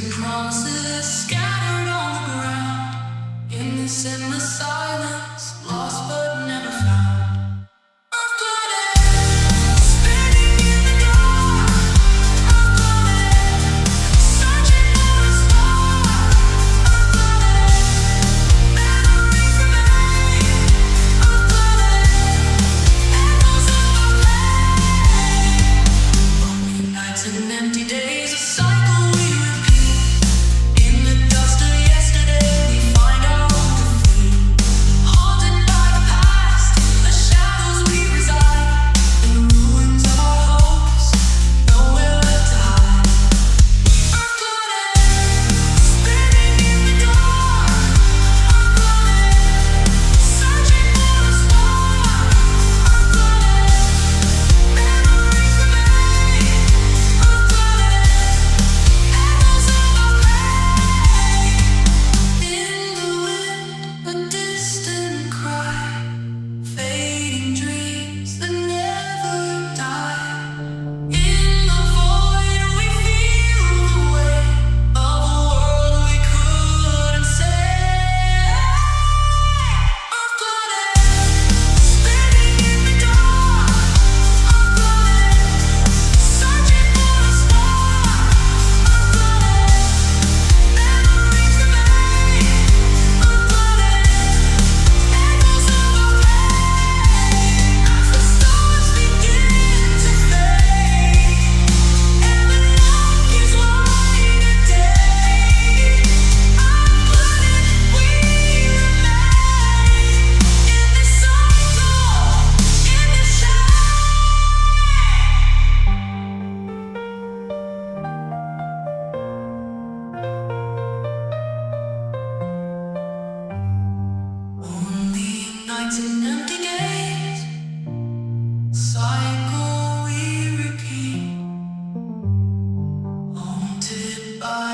and promises scattered on the ground. In this endless silence, lost but never found. I'm flooded, spinning in the dark. I'm flooded, searching for a spark. I'm flooded, memories remain. I'm flooded, echoes of our pain. Lonely nights and empty days, a cycle we repeat. In the dust of yesterday, we find our own defeat. Haunted by the past, in the shadows we reside. In the ruins of our hopes, nowhere left to hide. I'm flooded, spinning in the dark. I'm flooded, searching for a spark. I'm flooded, memories remain. I'm flooded, echoes of our pain. In the wind, a distant cry, fading dreams that never die. In the void, we feel the weight of a world we couldn't say. I'm flooded, spinning in the dark. I'm flooded, searching for a spark. I'm flooded, memories remain. I'm flooded, echoes of our pain. As the stars begin to fade, and the night gives way to day, I'm flooded, we remain in this cycle, in this shine. Lonely nights and empty days, cycle we repeat. Haunted by